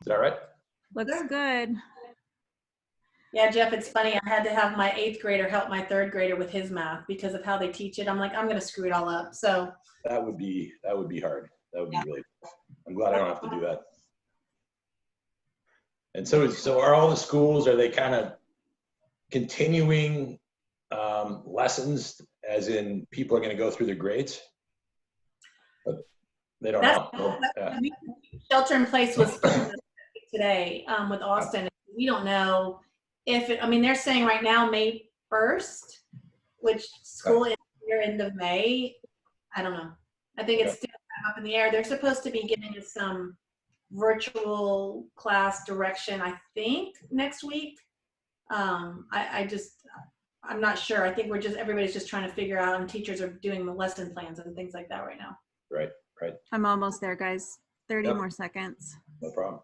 Is that right? Looks good. Yeah, Jeff, it's funny. I had to have my 8th grader help my 3rd grader with his math because of how they teach it. I'm like, I'm going to screw it all up. So that would be hard. That would be really tough. I'm glad I don't have to do that. And so are all the schools, are they kind of continuing lessons, as in people are going to go through the grades? But they don't know. Yeah. Shelter in place was today with Austin. We don't know if it, I mean, they're saying right now May 1st, which school is here end of May. I don't know. I think it's still up in the air. They're supposed to be giving us some virtual class direction, I think, next week. I'm not sure. I think everybody's just trying to figure out, and teachers are doing the lesson plans and things like that right now. Right. I'm almost there, guys. 30 more seconds. No problem.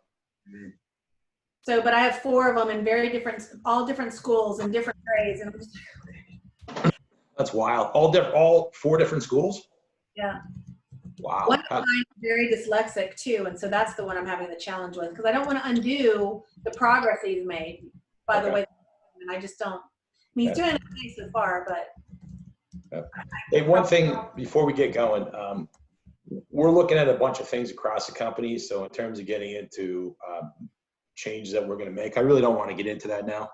So, but I have 4 of them in all different schools and different grades. And I'm just like, that's wild. All 4 different schools? Yeah. Wow. One of mine is very dyslexic too, and so that's the one I'm having the challenge with, because I don't want to undo the progress he's made by the way, and I just don't. I mean, he's doing okay so far, but. Hey, one thing before we get going, we're looking at a bunch of things across the company. So in terms of getting into changes that we're going to make, I really don't want to get into that now,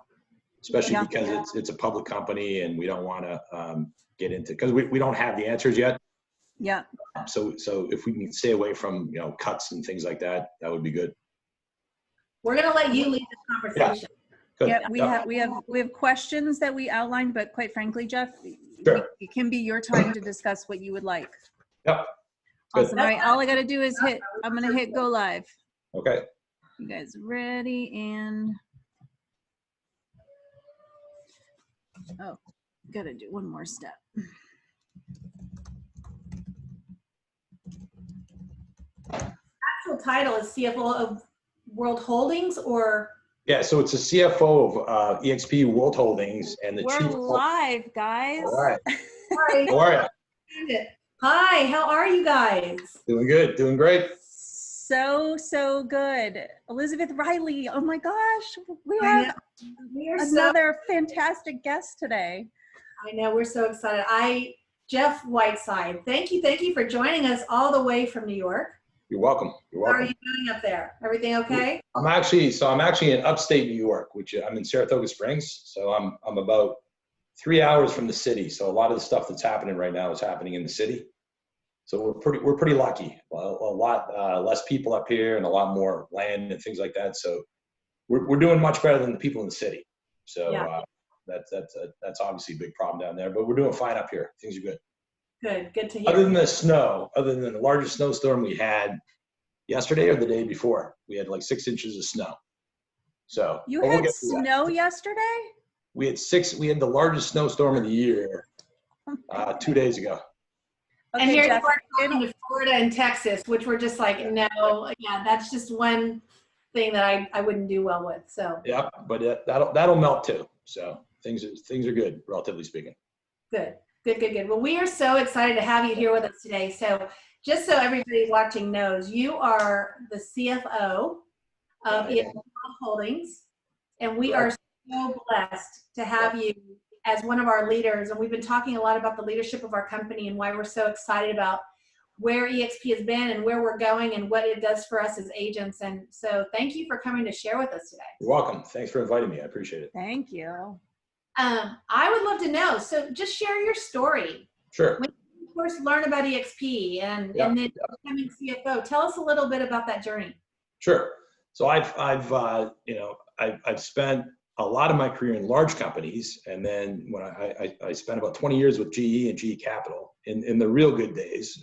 especially because it's a public company and we don't want to get into, because we don't have the answers yet. Yeah. So if we can stay away from, cuts and things like that, that would be good. We're going to let you lead this conversation. Yeah, we have questions that we outlined, but quite frankly, Jeff, sure. It can be your time to discuss what you would like. Yep. Awesome. All right, all I got to do is I'm going to hit go live. Okay. You guys ready? And got to do one more step. Actual title is CFO of World Holdings, or? Yeah, so it's a CFO of EXP World Holdings and the We're chief. live, guys. All right. Hi. How are you? Hi, how are you guys? Doing good, doing great. So good. Elizabeth Riley, oh my gosh, we have another fantastic guest today. I know, we're so excited. Jeff Whiteside, thank you for joining us all the way from New York. You're welcome. You're welcome. How are you doing up there? Everything okay? I'm actually in upstate New York, which I'm in Saratoga Springs. So I'm about 3 hours from the city. So a lot of the stuff that's happening right now is happening in the city. So we're pretty lucky. A lot less people up here and a lot more land and things like that. So we're doing much better than the people in the city. So that's obviously a big problem down there, but we're doing fine up here. Things are good. Good to hear. Other than the snow, other than the largest snowstorm we had yesterday or the day before, we had like 6 inches of snow. So you had snow yesterday? We had the largest snowstorm of the year 2 days ago. Okay, and here we're talking to Florida and Texas, which we're just like, no, that's just one thing that I wouldn't do well with. So yeah, but that'll melt too. So things are good, relatively speaking. Good. Well, we are so excited to have you here with us today. So just so everybody watching knows, you are the CFO of EXP Holdings, and we are so blessed to have you as one of our leaders. And we've been talking a lot about the leadership of our company and why we're so excited about where EXP has been and where we're going and what it does for us as agents. And so thank you for coming to share with us today. You're welcome. Thanks for inviting me. I appreciate it. Thank you. I would love to know. So just share your story. Sure. When you first learned about EXP and then becoming CFO, tell us a little bit about that journey. Sure. So I've spent a lot of my career in large companies, and then when I spent about 20 years with GE and GE Capital in the real good days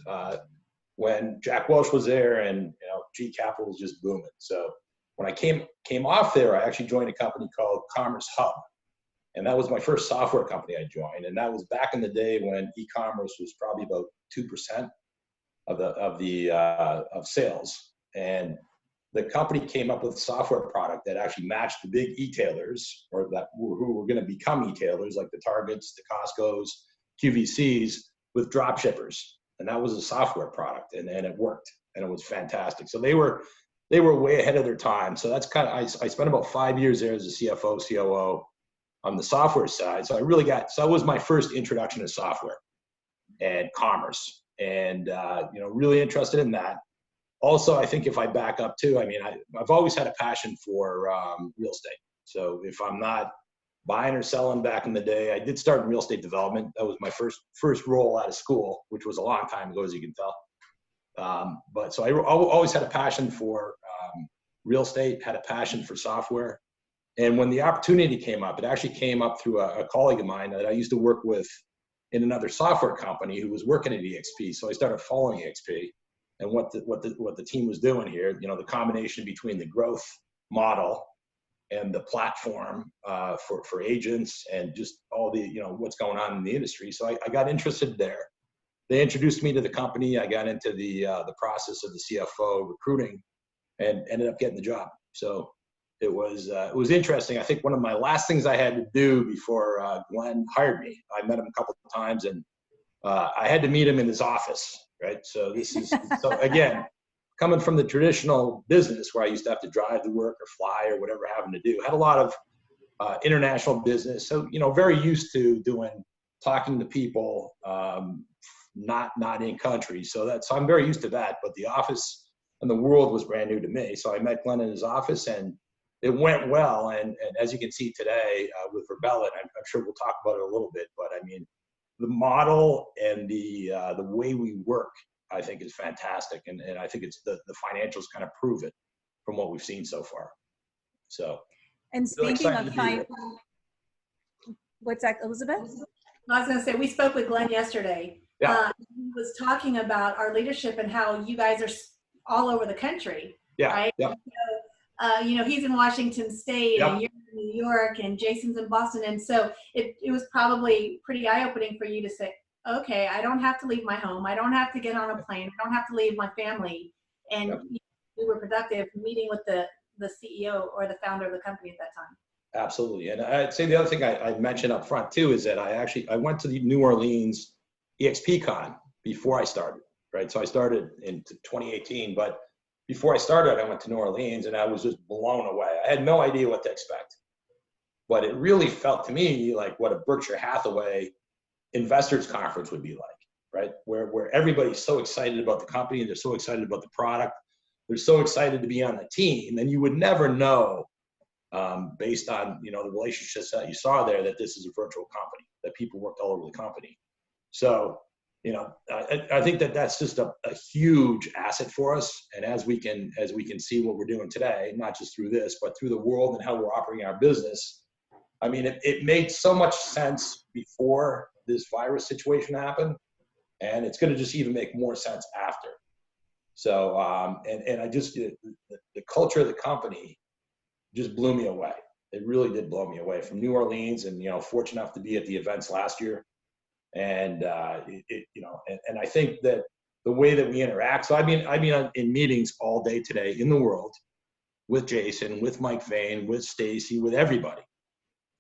when Jack Welch was there and GE Capital was just booming. So when I came off there, I actually joined a company called Commerce Hub. And that was my first software company I joined. And that was back in the day when e-commerce was probably about 2% of sales. And the company came up with a software product that actually matched the big e-tailers, or who were going to become e-tailers, like the Targets, the Costco's, QVCs, with drop shippers. And that was a software product, and it worked, and it was fantastic. So they were they were way ahead of their time. So that's kind of, I spent about 5 years there as a CFO, COO on the software side. So so that was my first introduction to software and commerce, and, really interested in that. Also, I think if I back up too, I mean, I've always had a passion for real estate. So if I'm not buying or selling back in the day, I did start in real estate development. That was my first role out of school, which was a long time ago, as you can tell. But so I always had a passion for real estate, had a passion for software. And when the opportunity came up, it actually came up through a colleague of mine that I used to work with in another software company who was working at EXP. So I started following EXP and what the team was doing here, the combination between the growth model and the platform for agents and just all the, what's going on in the industry. So I got interested there. They introduced me to the company. I got into the process of the CFO recruiting and ended up getting the job. So it was interesting. I think one of my last things I had to do before Glenn hired me, I met him a couple of times, and I had to meet him in his office, right? So so again, coming from the traditional business where I used to have to drive to work or fly or whatever having to do, had a lot of international business. So, very used to talking to people, not in country. So I'm very used to that, but the office and the world was brand new to me. So I met Glenn in his office, and it went well. And as you can see today with Verbella, and I'm sure we'll talk about it a little bit, but I mean, the model and the way we work, I think, is fantastic. And I think it's the financials kind of prove it from what we've seen so far. So. And speaking of what's that, Elizabeth? I was going to say, we spoke with Glenn yesterday. Yeah. He was talking about our leadership and how you guys are all over the country. Yeah. Right? Yep. So, he's in Washington State, yep. and you're in New York, and Jason's in Boston. And so it was probably pretty eye-opening for you to say, okay, I don't have to leave my home. I don't have to get on a plane. I don't have to leave my family. And yep. we were productive meeting with the CEO or the founder of the company at that time. Absolutely. And I'd say the other thing I mentioned up front too is that I went to the New Orleans EXP Con before I started, right? So I started in 2018, but before I started, I went to New Orleans and I was just blown away. I had no idea what to expect, but it really felt to me like what a Berkshire Hathaway investors conference would be like, right? Where everybody's so excited about the company, they're so excited about the product, they're so excited to be on the team, and you would never know based on the relationships that you saw there that this is a virtual company, that people worked all over the company. So I think that's just a huge asset for us. And as we can see what we're doing today, not just through this, but through the world and how we're operating our business. I mean, it made so much sense before this virus situation happened, and it's going to just even make more sense after. So, and I just, the culture of the company just blew me away. It really did blow me away from New Orleans, and, fortunate enough to be at the events last year. And, and I think that the way that we interact, so I've been in meetings all day today in the world with Jason, with Mike Vane, with Stacy, with everybody,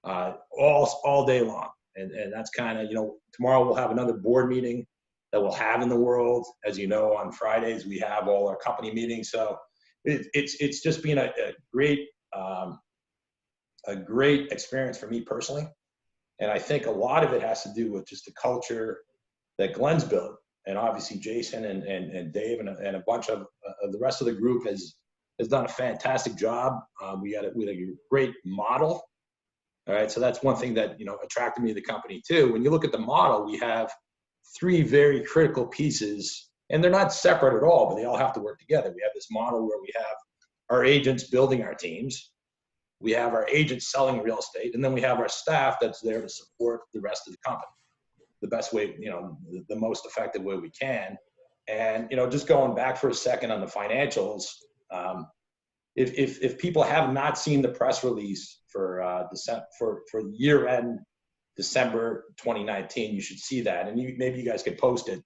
all day long. And that's kind of, tomorrow we'll have another board meeting that we'll have in the world. As you know, on Fridays, we have all our company meetings. So it's just been a great experience for me personally. And I think a lot of it has to do with just the culture that Glenn's built. And obviously Jason and Dave and a bunch of the rest of the group has done a fantastic job. We had a great model. All right, so that's one thing that attracted me to the company too. When you look at the model, we have 3 very critical pieces, and they're not separate at all, but they all have to work together. We have this model where we have our agents building our teams, we have our agents selling real estate, and then we have our staff that's there to support the rest of the company the best way, the most effective way we can. And just going back for a second on the financials, if people have not seen the press release for year-end December 2019, you should see that, and maybe you guys could post it.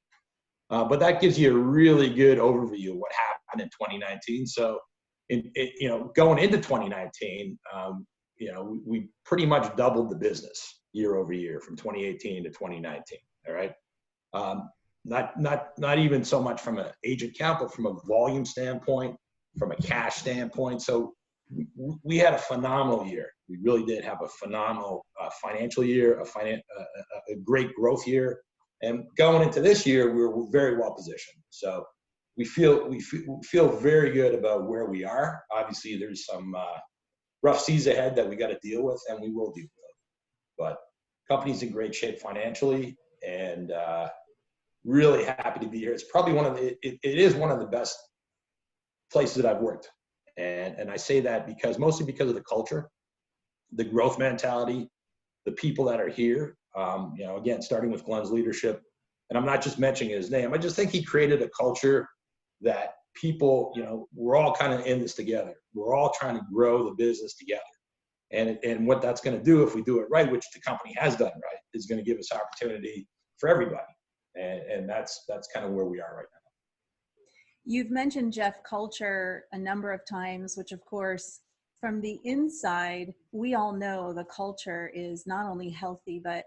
But that gives you a really good overview of what happened in 2019. So, going into 2019, we pretty much doubled the business year over year from 2018 to 2019. All right. Not even so much from an agent count, but from a volume standpoint, from a cash standpoint. So we had a phenomenal year. We really did have a phenomenal financial year, a great growth year. And going into this year, we're very well positioned. So we feel very good about where we are. Obviously, there's some rough seas ahead that we got to deal with, and we will deal with it. But company's in great shape financially, and really happy to be here. It's probably it is one of the best places that I've worked. And I say that mostly because of the culture, the growth mentality, the people that are here. Again, starting with Glenn's leadership, and I'm not just mentioning his name. I just think he created a culture that people, we're all kind of in this together. We're all trying to grow the business together. And what that's going to do if we do it right, which the company has done right, is going to give us opportunity for everybody. And that's kind of where we are right now. You've mentioned, Jeff, culture a number of times, which of course, from the inside, we all know the culture is not only healthy, but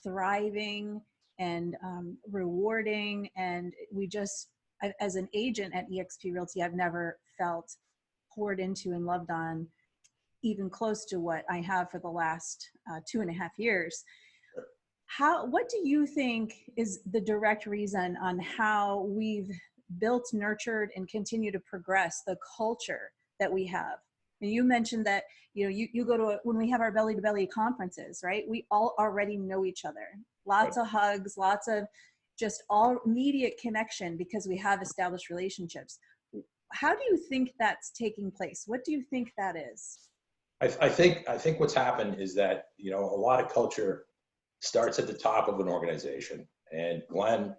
thriving and rewarding. And as an agent at eXp Realty, I've never felt poured into and loved on even close to what I have for the last 2.5 years. What do you think is the direct reason on how we've built, nurtured, and continue to progress the culture that we have? And you mentioned that, you go to when we have our belly to belly conferences, right? We all already know each other. Lots of hugs, lots of just all immediate connection because we have established relationships. How do you think that's taking place? What do you think that is? I think what's happened is that, a lot of culture starts at the top of an organization, and Glenn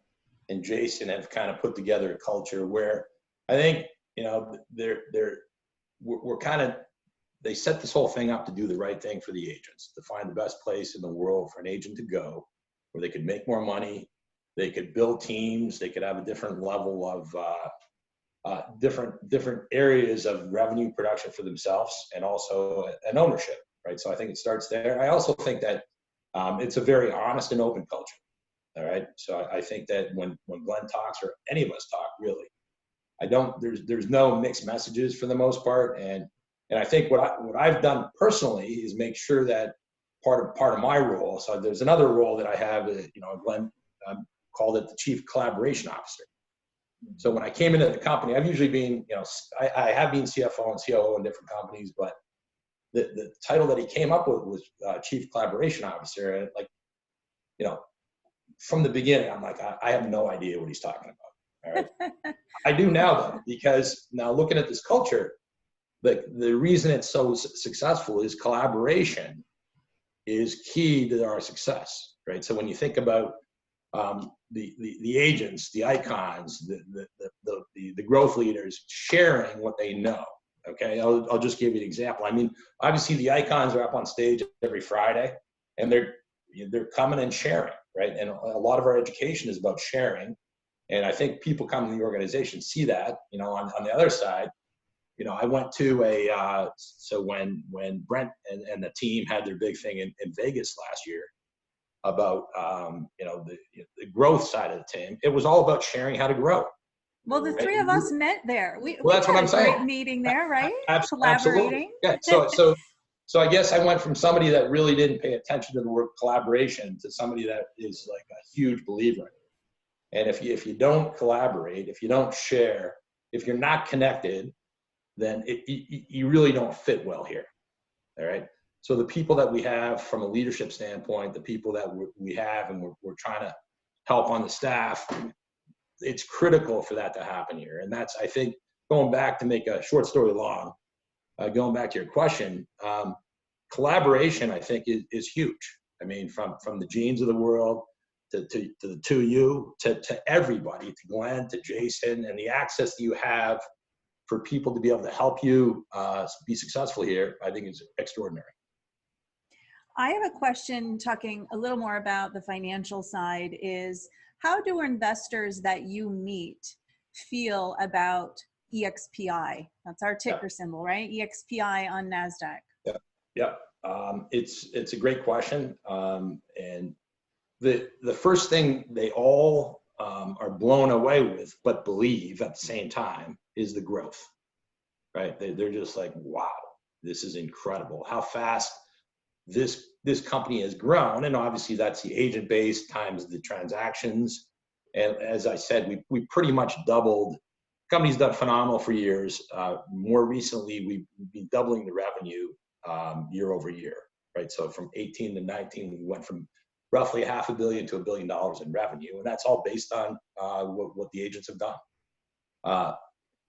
and Jason have kind of put together a culture where I think, they set this whole thing up to do the right thing for the agents, to find the best place in the world for an agent to go, where they could make more money, they could build teams, they could have a different level of different areas of revenue production for themselves, and also an ownership, right? So I think it starts there. I also think that it's a very honest and open culture. All right. So I think that when Glenn talks, or any of us talk, really, there's no mixed messages for the most part. And I think what I've done personally is make sure that part of my role. So there's another role that I have, Glenn called it the Chief Collaboration Officer. So when I came into the company, I've usually been, I have been CFO and COO in different companies, but the title that he came up with was Chief Collaboration Officer. And from the beginning, I'm like, I have no idea what he's talking about. All right. I do now, though, because now looking at this culture, the reason it's so successful is collaboration is key to our success, right? So when you think about the agents, the icons, the growth leaders sharing what they know. Okay, I'll just give you an example. I mean, obviously the icons are up on stage every Friday, and they're coming and sharing, right? And a lot of our education is about sharing, and I think people come to the organization see that. On the other side, I went to so when Brent and the team had their big thing in Vegas last year about the growth side of the team, it was all about sharing how to grow. Well, the three of us met there. We that's what I'm saying. Great meeting there, right? Collaborating. Yeah. So I guess I went from somebody that really didn't pay attention to the word collaboration to somebody that is like a huge believer. And if you don't collaborate, if you don't share, if you're not connected, then you really don't fit well here. All right. So the people that we have from a leadership standpoint, the people that we have and we're trying to help on the staff, it's critical for that to happen here. And that's, I think, going back to make a short story long, going back to your question, collaboration, I think, is huge. I mean, from the Genes of the world to the two of you, to everybody, to Glenn, to Jason, and the access that you have for people to be able to help you be successful here, I think is extraordinary. I have a question talking a little more about the financial side is, how do investors that you meet feel about EXPI? That's our ticker symbol, right? EXPI on NASDAQ. Yeah. It's a great question. And the first thing they all are blown away with, but believe at the same time, is the growth. right? They're just like, wow, this is incredible. How fast this company has grown. And obviously that's the agent base times the transactions. And as I said, we pretty much doubled. Company's done phenomenal for years. More recently, we've been doubling the revenue year over year, right? So from 18 to 19, we went from roughly $500 million to $1 billion in revenue. And that's all based on what the agents have done.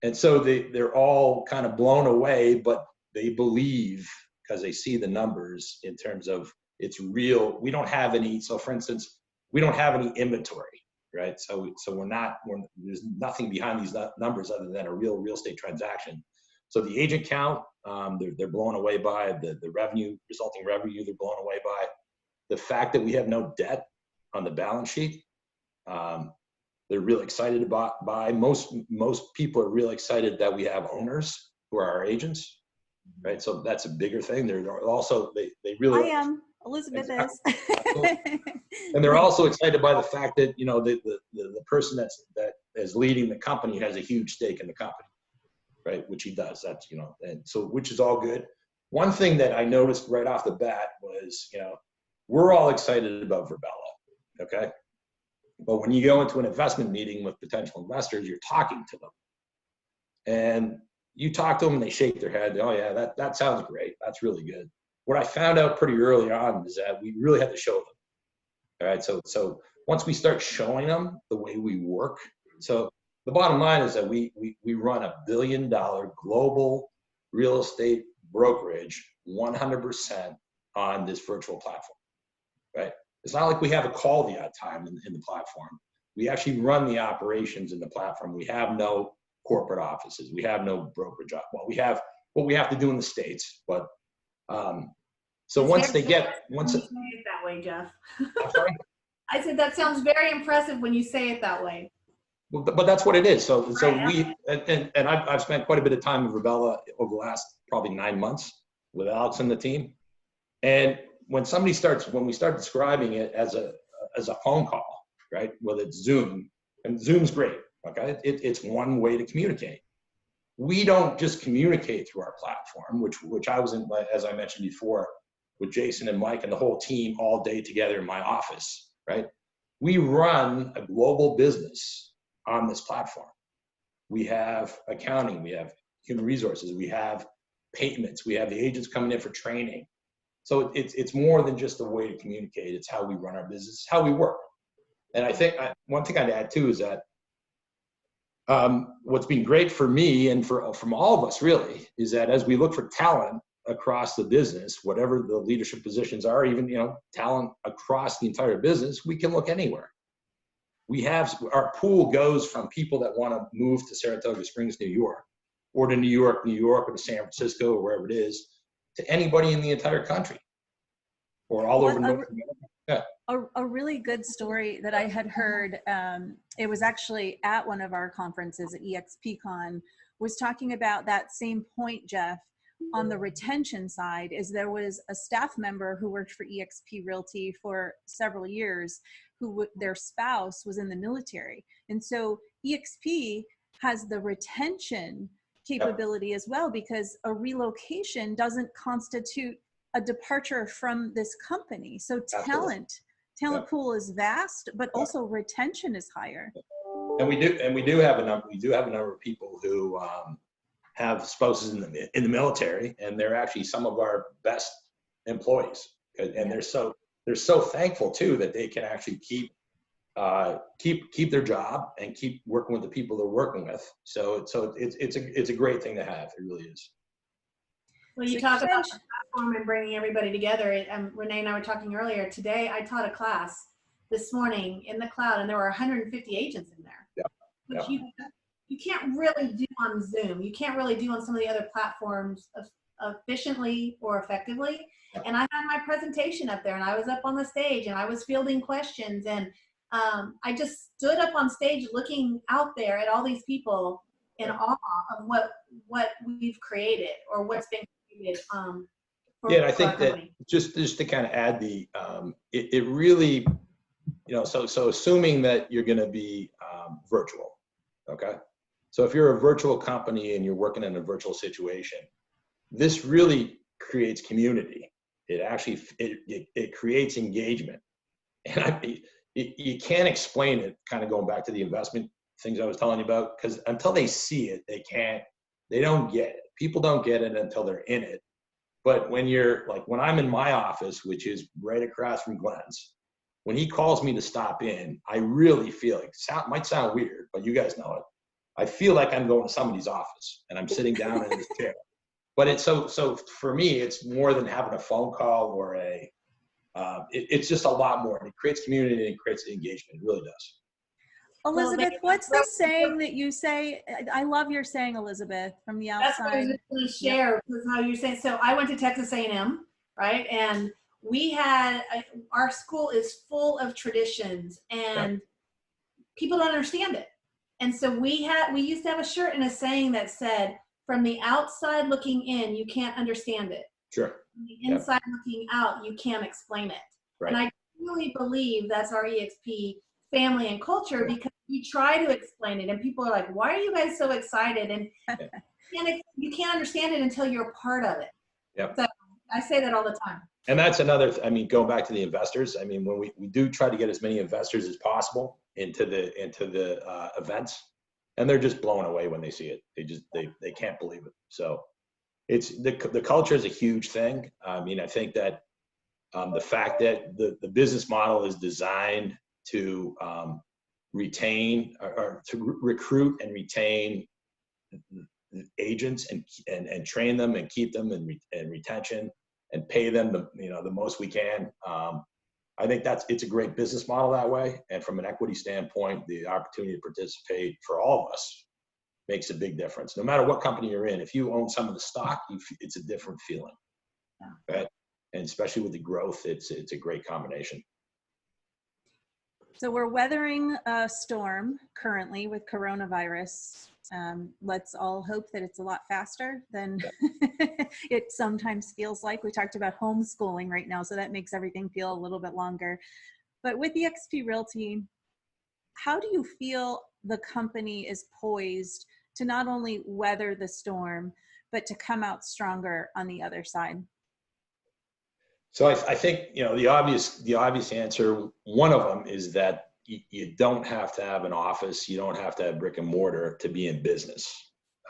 And so they're all kind of blown away, but they believe, because they see the numbers in terms of it's real. We don't have any, so for instance, we don't have any inventory, right? So there's nothing behind these numbers other than a real estate transaction. So the agent count, they're blown away by the revenue, resulting revenue, they're blown away by the fact that we have no debt on the balance sheet. They're really excited by most people are really excited that we have owners who are our agents, right? So that's a bigger thing. They're also, they really. I am. Elizabeth is. And they're also excited by the fact that, you know, the person that is leading the company has a huge stake in the company, right? Which he does. That's, you know, and so, which is all good. One thing that I noticed right off the bat was, you know, we're all excited about Virbela, okay? But when you go into an investment meeting with potential investors, you're talking to them. And you talk to them and they shake their head. Oh yeah, that sounds great. That's really good. What I found out pretty early on is that we really had to show them. All right, so once we start showing them the way we work, so the bottom line is that we run $1 billion global real estate brokerage 100% on this virtual platform, right? It's not like we have a call the odd time in the platform. We actually run the operations in the platform. We have no corporate offices. We have no brokerage. Well, we have what we have to do in the States, but so It's once very they get, once you say it that way, Jeff. I'm sorry? I said that sounds very impressive when you say it that way. Well, but that's what it is. So Right. we, and I've spent quite a bit of time with Virbela over the last probably 9 months with Alex and the team. And when we start describing it as a phone call, right? Whether it's Zoom, and Zoom's great, okay? It's one way to communicate. We don't just communicate through our platform, which I was in, as I mentioned before, with Jason and Mike and the whole team all day together in my office, right? We run a global business on this platform. We have accounting, we have human resources, we have payments, we have the agents coming in for training. So it's more than just a way to communicate. It's how we run our business, it's how we work. And I think one thing I'd add too is that what's been great for me and from all of us really is that as we look for talent across the business, whatever the leadership positions are, even, you know, talent across the entire business, we can look anywhere. We have, our pool goes from people that want to move to Saratoga Springs, New York, or to New York, or to San Francisco, or wherever it is, to anybody in the entire country or all over North America. Yeah. A really good story that I had heard, it was actually at one of our conferences at EXPCon, was talking about that same point, Jeff, on the retention side. Is there was a staff member who worked for eXp Realty for several years who their spouse was in the military. And so eXp has the retention capability as well, because a relocation doesn't constitute a departure from this company. So talent pool is vast, but also retention is higher. And we do have a number of people who have spouses in the military, and they're actually some of our best employees. And they're so thankful too that they can actually keep their job and keep working with the people they're working with. So it's a great thing to have. It really is. Well, you talk about the platform and bringing everybody together. Renee and I were talking earlier today. I taught a class this morning in the cloud, and there were 150 agents in there. Yeah. Which you can't really do on Zoom. You can't really do on some of the other platforms efficiently or effectively. And I had my presentation up there, and I was up on the stage, and I was fielding questions, and I just stood up on stage looking out there at all these people in awe of what we've created or what's been created. And I think that just to kind of add it really, you know, so assuming that you're going to be virtual, okay? So if you're a virtual company and you're working in a virtual situation, this really creates community. It actually, it creates engagement. And you can't explain it, kind of going back to the investment things I was telling you about, because until they see it, they don't get it. People don't get it until they're in it. But when you're like, when I'm in my office, which is right across from Glenn's, when he calls me to stop in, I really feel like, might sound weird, but you guys know it. I feel like I'm going to somebody's office and I'm sitting down in his chair. But it's so for me, it's more than having a phone call or it's just a lot more. It creates community and it creates engagement. It really does. Elizabeth, what's the saying that you say? I love your saying, Elizabeth, from the outside. That's what I was just going to share, because how you're saying. So I went to Texas A&M, right? And we had, our school is full of traditions and people don't understand it. And so we used to have a shirt and a saying that said, from the outside looking in, you can't understand it. Sure. From the inside looking out, you can't explain it. Right. And I really believe that's our EXP family and culture, because we try to explain it and people are like, why are you guys so excited? And you can't understand it until you're a part of it. Yep. So I say that all the time. And that's another, I mean, going back to the investors, I mean, when we do try to get as many investors as possible into the events, and they're just blown away when they see it. They can't believe it. So it's the culture is a huge thing. I mean, I think that the fact that the business model is designed to retain or to recruit and retain agents and train them and keep them and retention and pay them the most we can. I think it's a great business model that way. And from an equity standpoint, the opportunity to participate for all of us makes a big difference. No matter what company you're in, if you own some of the stock, it's a different feeling. Right? And especially with the growth, it's a great combination. So we're weathering a storm currently with coronavirus. Let's all hope that it's a lot faster than it sometimes feels like. We talked about homeschooling right now, so that makes everything feel a little bit longer. But with the EXP Realty, how do you feel the company is poised to not only weather the storm, but to come out stronger on the other side? So I think, the obvious answer, one of them is that you don't have to have an office. You don't have to have brick and mortar to be in business.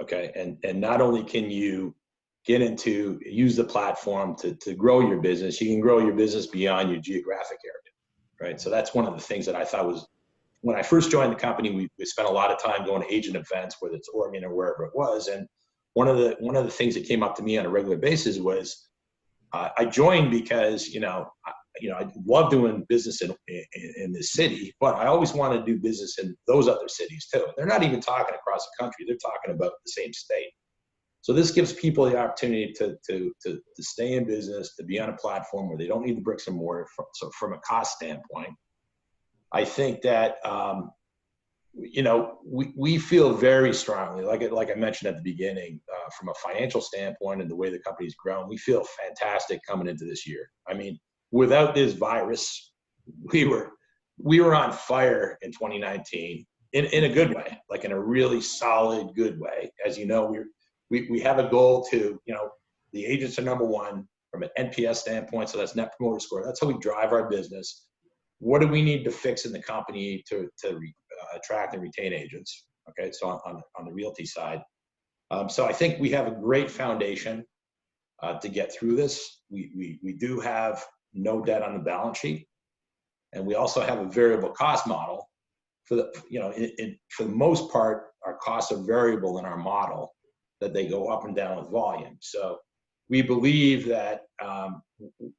Okay. And not only can you use the platform to grow your business, you can grow your business beyond your geographic area. Right. So that's one of the things that I thought was, when I first joined the company, we spent a lot of time going to agent events, whether it's Oregon or wherever it was. And one of the things that came up to me on a regular basis was, I joined because, I love doing business in this city, but I always want to do business in those other cities too. They're not even talking across the country. They're talking about the same state. So this gives people the opportunity to stay in business, to be on a platform where they don't need the bricks and mortar. So from a cost standpoint, I think that, we feel very strongly, like I mentioned at the beginning, from a financial standpoint and the way the company's grown, we feel fantastic coming into this year. I mean, without this virus, we were on fire in 2019 in a good way, like in a really solid, good way. As you know, we have a goal to, the agents are number one from an NPS standpoint. So that's Net Promoter Score. That's how we drive our business. What do we need to fix in the company to attract and retain agents? Okay, so on the realty side. So I think we have a great foundation to get through this. We do have no debt on the balance sheet, and we also have a variable cost model. For the most part, our costs are variable in our model, that they go up and down with volume. So we believe that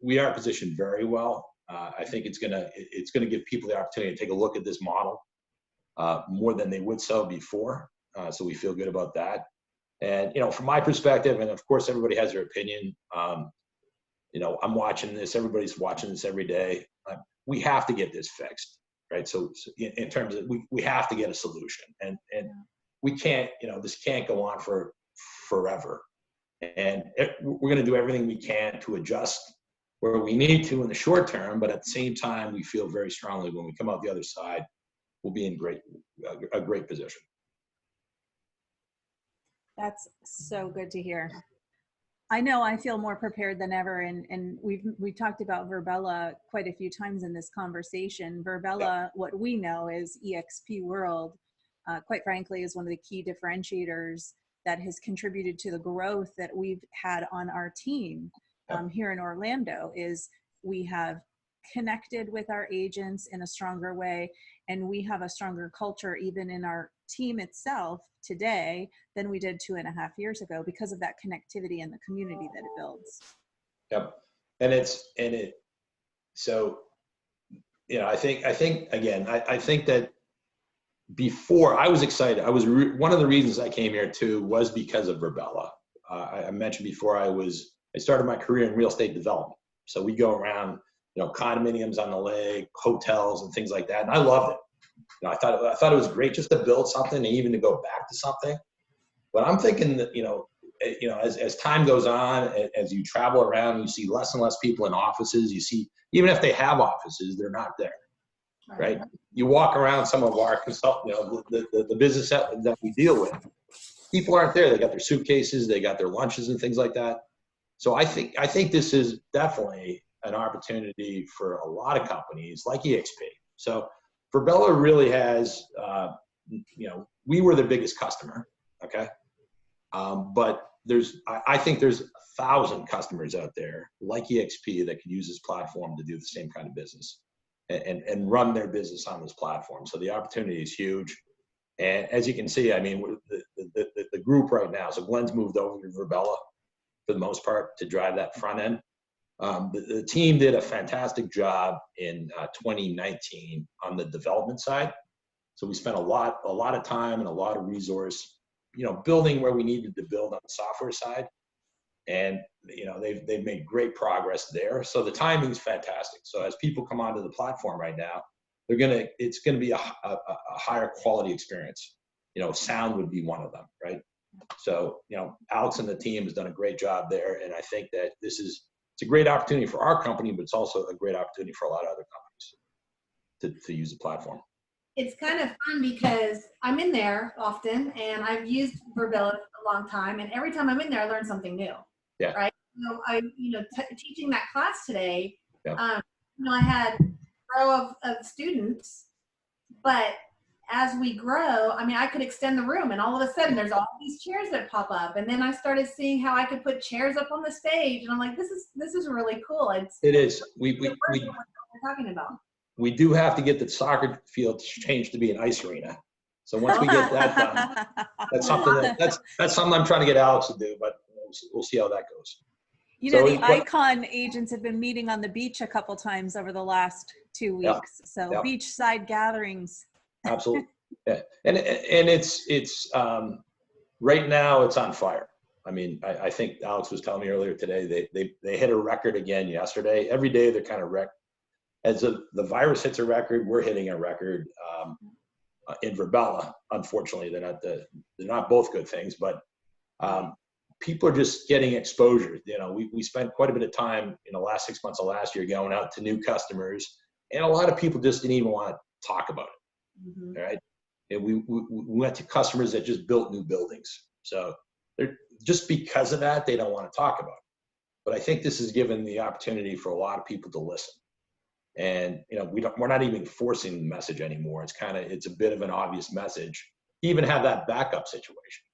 we are positioned very well. I think it's gonna give people the opportunity to take a look at this model more than they would so before. So we feel good about that. And from my perspective, and of course everybody has their opinion. I'm watching this. Everybody's watching this every day. We have to get this fixed, right? So in terms of we have to get a solution, and we can't. This can't go on for forever. And we're going to do everything we can to adjust where we need to in the short term, but at the same time, we feel very strongly when we come out the other side, we'll be in a great position. That's so good to hear. I know I feel more prepared than ever, and we've talked about Verbella quite a few times in this conversation. Verbella, what we know is EXP World, quite frankly, is one of the key differentiators that has contributed to the growth that we've had on our team here in Orlando. Is we have connected with our agents in a stronger way, and we have a stronger culture even in our team itself today than we did 2.5 years ago because of that connectivity and the community that it builds. Yep. So, you know, I think again, I think that before I was excited, one of the reasons I came here too was because of Verbella. I mentioned before I started my career in real estate development. So we go around, you know, condominiums on the lake, hotels and things like that. And I loved it. You know, I thought it was great just to build something and even to go back to something. But I'm thinking that, you know, as time goes on, as you travel around, you see less and less people in offices. You see, even if they have offices, they're not there, right? You walk around some of our the business that we deal with, people aren't there. They got their suitcases, they got their lunches and things like that. So I think this is definitely an opportunity for a lot of companies like eXp. So Verbella really has, you know, we were the biggest customer, okay? But I think there's 1,000 customers out there like eXp that could use this platform to do the same kind of business and run their business on this platform. So the opportunity is huge. And as you can see, I mean, the group right now, so Glenn's moved over to Verbella for the most part to drive that front end. The team did a fantastic job in 2019 on the development side. So we spent a lot of time and a lot of resource, you know, building where we needed to build on the software side. And, you know, they've made great progress there. So the timing is fantastic. So as people come onto the platform right now, it's gonna be a higher quality experience. You know, sound would be one of them, right? So, you know, Alex and the team has done a great job there. And I think that it's a great opportunity for our company, but it's also a great opportunity for a lot of other companies to use the platform. It's kind of fun because I'm in there often and I've used Verbella a long time, and every time I'm in there, I learn something new. Yeah. Right. So teaching that class today, Yeah. you know, I had a row of students, but as we grow, I mean, I could extend the room and all of a sudden there's all these chairs that pop up. And then I started seeing how I could put chairs up on the stage, and I'm like, this is really cool. It is. We're talking about. We do have to get the soccer field changed to be an ice arena. So once we get that done, that's something I'm trying to get Alex to do, but we'll see how that goes. You know, the Icon agents have been meeting on the beach a couple times over the last 2 weeks. So beachside gatherings. Absolutely. Yeah. And it's right now it's on fire. I mean, I think Alex was telling me earlier today, they hit a record again yesterday. Every day they're kind of wrecked. As the virus hits a record, we're hitting a record in Verbella. Unfortunately, they're not both good things, but people are just getting exposure. You know, we spent quite a bit of time in the last 6 months of last year going out to new customers, and a lot of people just didn't even want to talk about it. Mm-hmm. Right? And we went to customers that just built new buildings. So they're just because of that, they don't want to talk about it. But I think this has given the opportunity for a lot of people to listen. And, you know, we're not even forcing the message anymore. It's a bit of an obvious message. Even have that backup situation.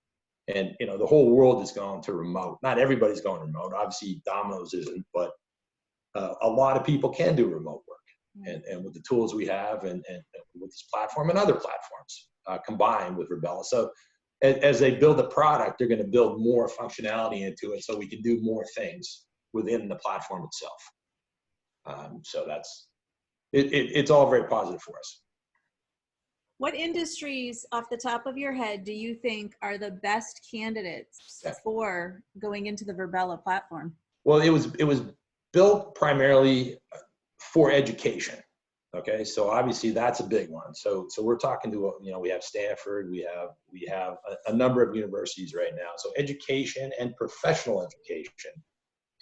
And, you know, the whole world is going to remote. Not everybody's going remote. Obviously, Domino's isn't, but a lot of people can do remote work. And with the tools we have and with this platform and other platforms combined with Verbella. So as they build a product, they're going to build more functionality into it so we can do more things within the platform itself. So it's all very positive for us. What industries off the top of your head do you think are the best candidates for going into the Verbella platform? Well, it was built primarily for education. Okay, so obviously that's a big one. So we're talking to, you know, we have Stanford, we have a number of universities right now. So education and professional education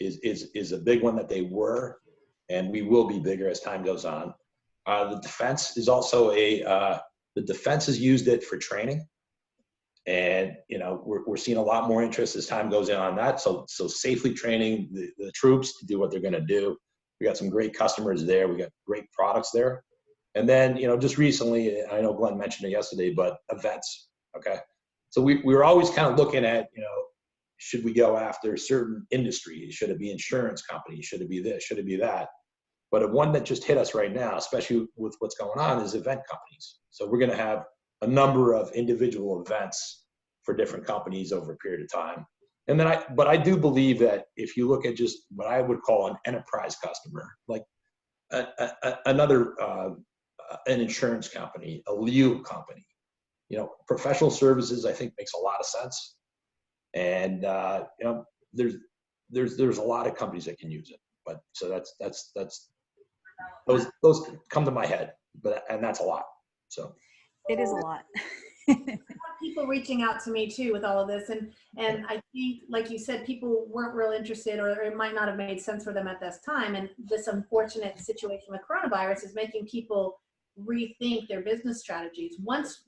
is a big one that they were, and we will be bigger as time goes on. The defense is also the defense has used it for training. And, we're seeing a lot more interest as time goes on that. So safely training the troops to do what they're going to do. We got some great customers there. We got great products there. And then, just recently, I know Glenn mentioned it yesterday, but events. Okay. So we were always kind of looking at, should we go after certain industries? Should it be insurance companies? Should it be this? Should it be that? But one that just hit us right now, especially with what's going on, is event companies. So we're going to have a number of individual events for different companies over a period of time. And then but I do believe that if you look at just what I would call an enterprise customer, like another, an insurance company, a legal company, professional services, I think makes a lot of sense. And, there's a lot of companies that can use it, but so that's those come to my head, and that's a lot. So it is a lot. People reaching out to me too with all of this, and I think, like you said, people weren't real interested, or it might not have made sense for them at this time. And this unfortunate situation with coronavirus is making people rethink their business strategies. Once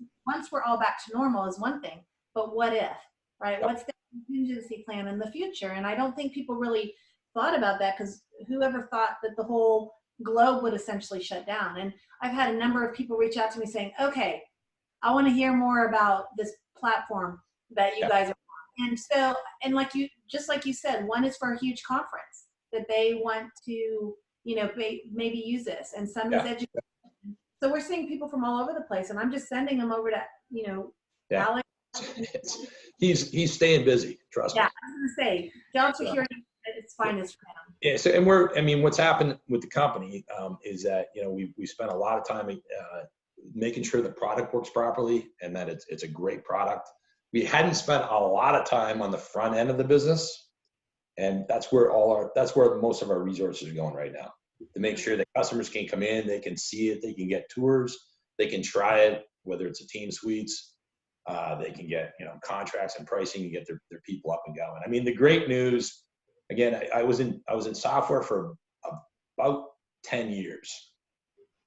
we're all back to normal is one thing, but what if, right? What's the contingency plan in the future? And I don't think people really thought about that, because whoever thought that the whole globe would essentially shut down? And I've had a number of people reach out to me saying, okay, I want to hear more about this platform that you guys are on. And so, and like you said, one is for a huge conference that they want to, maybe use this, and some is education. So we're seeing people from all over the place, and I'm just sending them over to, Alex. He's staying busy. Trust me. Yeah, I was gonna say, job security at its finest for him. Yeah. So, and what's happened with the company is that we spent a lot of time making sure the product works properly and that it's a great product. We hadn't spent a lot of time on the front end of the business, and that's where most of our resources are going right now, to make sure that customers can come in, they can see it, they can get tours, they can try it, whether it's a team suites, they can get contracts and pricing and get their people up and going. I mean, the great news, again, I was in software for about 10 years,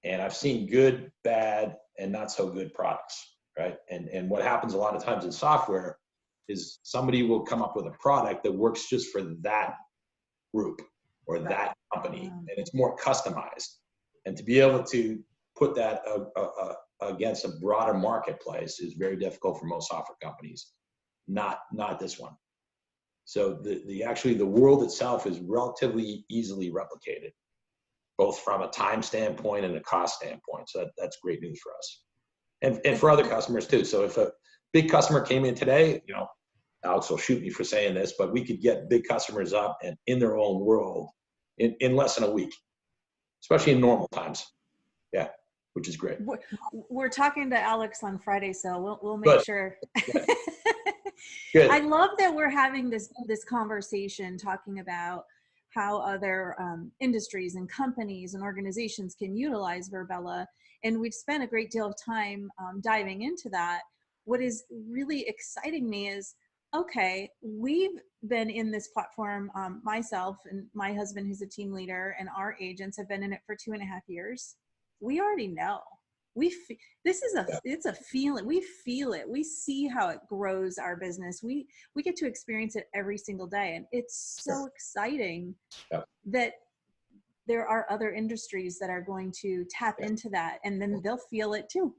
and I've seen good, bad, and not so good products, right? And what happens a lot of times in software is somebody will come up with a product that works just for that group or that company, and it's more customized. And to be able to put that against a broader marketplace is very difficult for most software companies, not this one. So the world itself is relatively easily replicated, both from a time standpoint and a cost standpoint. So that's great news for us, and for other customers too. So if a big customer came in today, Alex will shoot me for saying this, but we could get big customers up and in their own world in less than a week, especially in normal times. Yeah, which is great. We're talking to Alex on Friday, so we'll make Good. sure. Good. I love that we're having this conversation, talking about how other industries and companies and organizations can utilize Virbela. And we've spent a great deal of time diving into that. What is really exciting me is, okay, we've been in this platform, myself and my husband, who's a team leader, and our agents have been in it for 2.5 years. We already know. It's a feeling. We feel it. We see how it grows our business. We get to experience it every single day. And it's so exciting that there are other industries that are going to tap into that, and then they'll feel it too.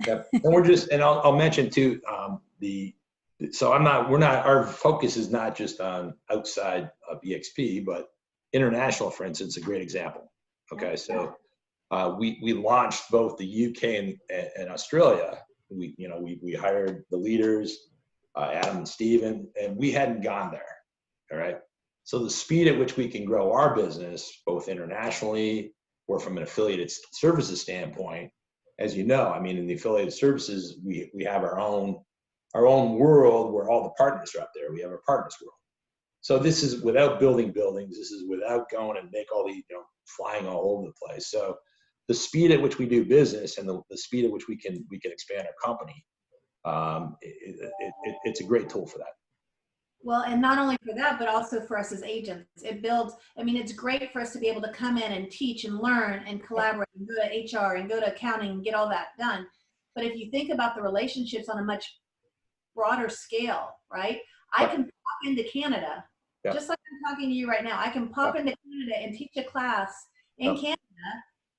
Yep. And I'll mention too, our focus is not just on outside of EXP, but international, for instance, a great example. Okay. So we launched both the UK and Australia. We hired the leaders, Adam and Steven, and we hadn't gone there. All right. So the speed at which we can grow our business, both internationally or from an affiliated services standpoint, as you know, I mean, in the affiliated services, we have our own world where all the partners are up there. We have our partners world. So this is without building buildings. This is without going and make all these, flying all over the place. So the speed at which we do business and the speed at which we can expand our company, it's a great tool for that. Well, and not only for that, but also for us as agents. It builds, it's great for us to be able to come in and teach and learn and collaborate and go to HR and go to accounting and get all that done. But if you think about the relationships on a much broader scale, right? I can pop into Canada, just like I'm talking to you right now. I can pop into Canada and teach a class in Canada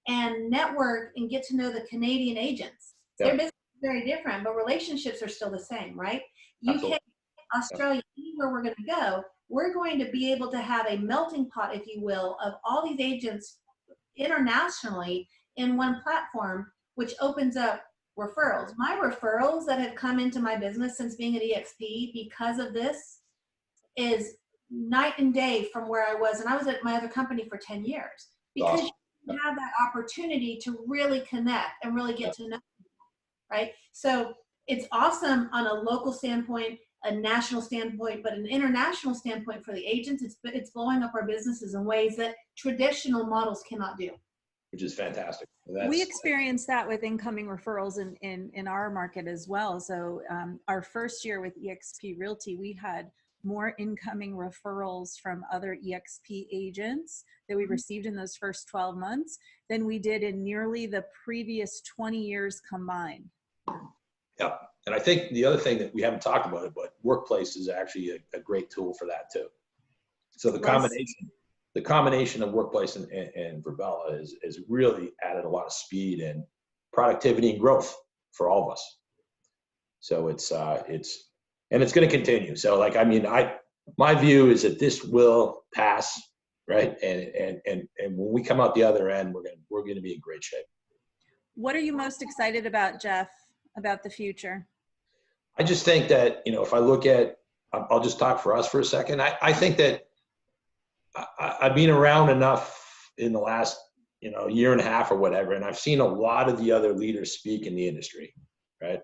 and network and get to know the Canadian agents. Their business is very different, but relationships are still the same, right? UK, Australia, anywhere we're going to go, we're going to be able to have a melting pot, if you will, of all these agents internationally in one platform, which opens up referrals. My referrals that have come into my business since being at EXP because of this is night and day from where I was. And I was at my other company for 10 years because you have that opportunity to really connect and really get to know people, right? So it's awesome on a local standpoint, a national standpoint, but an international standpoint for the agents, it's blowing up our businesses in ways that traditional models cannot do. Which is fantastic. We experienced that with incoming referrals in our market as well. So our first year with eXp Realty, we had more incoming referrals from other eXp agents that we received in those first 12 months than we did in nearly the previous 20 years combined. Yeah, and I think the other thing that we haven't talked about it, but Workplace is actually a great tool for that too. So the combination of Workplace and Virbela is really added a lot of speed and productivity and growth for all of us. So it's going to continue. So like, I mean, my view is that this will pass, right? And when we come out the other end, we're going to be in great shape. What are you most excited about, Jeff, about the future? I just think that, if I look at, I'll just talk for us for a second. I think that I've been around enough in the last, year and a half or whatever, and I've seen a lot of the other leaders speak in the industry, right?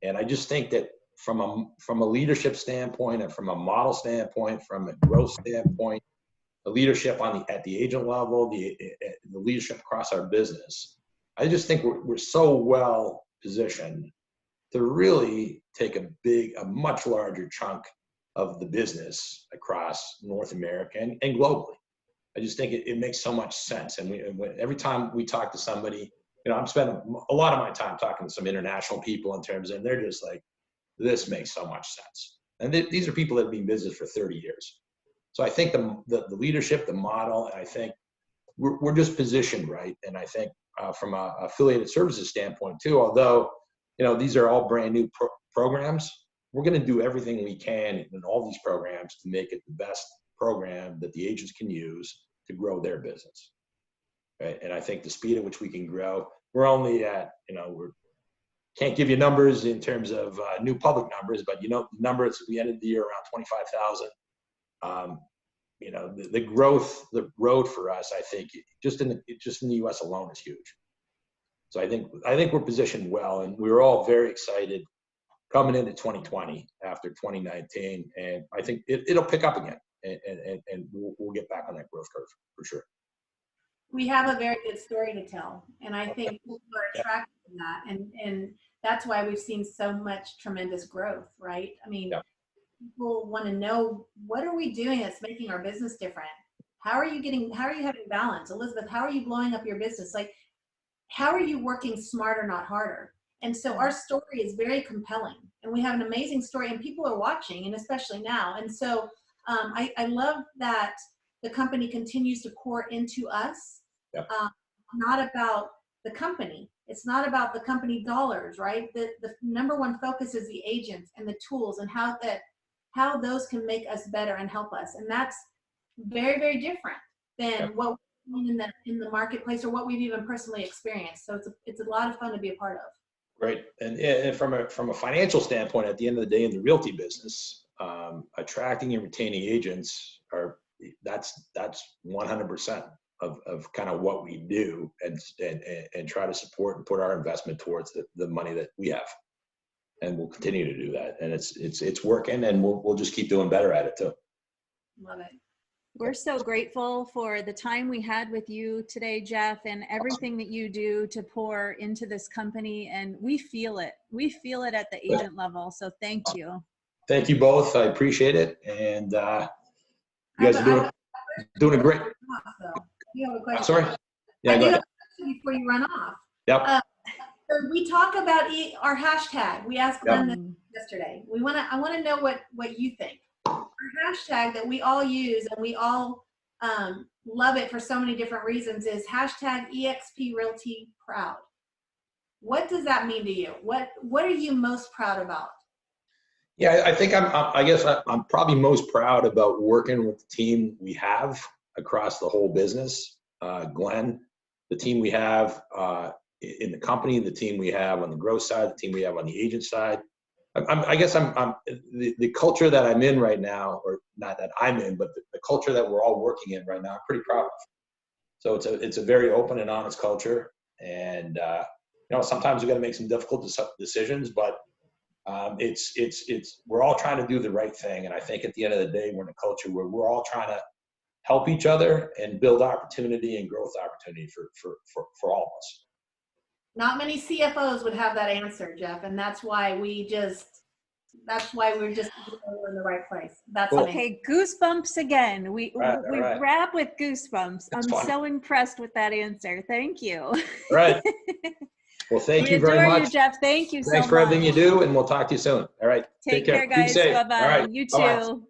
And I just think that from a leadership standpoint and from a model standpoint, from a growth standpoint, the leadership at the agent level, the leadership across our business, I just think we're so well positioned to really take a much larger chunk of the business across North America and globally. I just think it makes so much sense. And every time we talk to somebody, I'm spending a lot of my time talking to some international people in terms of, and they're just like, this makes so much sense. And these are people that have been in business for 30 years. So I think the leadership, the model, and I think we're just positioned right. And I think from a affiliated services standpoint too, although, these are all brand new programs, we're going to do everything we can in all these programs to make it the best program that the agents can use to grow their business. Right? And I think the speed at which we can grow, we're only at, can't give you numbers in terms of new public numbers, but the numbers, we ended the year around 25,000. The growth, the road for us, I think just in the US alone is huge. So I think we're positioned well, and we were all very excited coming into 2020 after 2019, and I think it'll pick up again, and we'll get back on that growth curve for sure. We have a very good story to tell, and I think people are attracted to that, and that's why we've seen so much tremendous growth, right? I mean, people want to know, what are we doing that's making our business different? How are you having balance? Elizabeth, how are you blowing up your business? Like, how are you working smarter, not harder? And so our story is very compelling, and we have an amazing story, and people are watching, and especially now. And so I love that the company continues to pour into us. Not about the company. It's not about the company dollars, right? The number one focus is the agents and the tools and how those can make us better and help us. And that's very, very different than what we've seen in the marketplace or what we've even personally experienced. So it's a lot of fun to be a part of. Great. And from a financial standpoint, at the end of the day in the realty business, attracting and retaining agents that's 100% of kind of what we do and try to support and put our investment towards the money that we have. And we'll continue to do that. And it's working, and we'll just keep doing better at it too. Love it. We're so grateful for the time we had with you today, Jeff, and everything that you do to pour into this company. And we feel it. We feel it at the agent level. So thank you. Thank you both. I appreciate it. And you guys are doing a great. You have a question. I'm sorry. Yeah, I do have a question before you run off. Yep. So we talk about our hashtag. We asked Glenn this yesterday. I want to know what you think. Our hashtag that we all use and we all love it for so many different reasons is hashtag EXP Realty Proud. What does that mean to you? What are you most proud about? Yeah, I think I guess I'm probably most proud about working with the team we have across the whole business. Glenn, the team we have in the company, the team we have on the growth side, the team we have on the agent side. I guess the culture that I'm in right now, or not that I'm in, but the culture that we're all working in right now, I'm pretty proud of. So it's a very open and honest culture, and sometimes we got to make some difficult decisions, but we're all trying to do the right thing. And I think at the end of the day, we're in a culture where we're all trying to help each other and build opportunity and growth opportunity for all of us. Not many CFOs would have that answer, Jeff, and that's why we're just in the right place. That's okay. Goosebumps again. We right. wrap with goosebumps. That's I'm funny. so impressed with that answer. Thank you. Right. Well, thank you very much, you, Jeff. Thank you so much. Thanks for everything you do, and we'll talk to you soon. All right. Take care, guys. Be safe. Bye-bye. All right. You Bye-bye. too.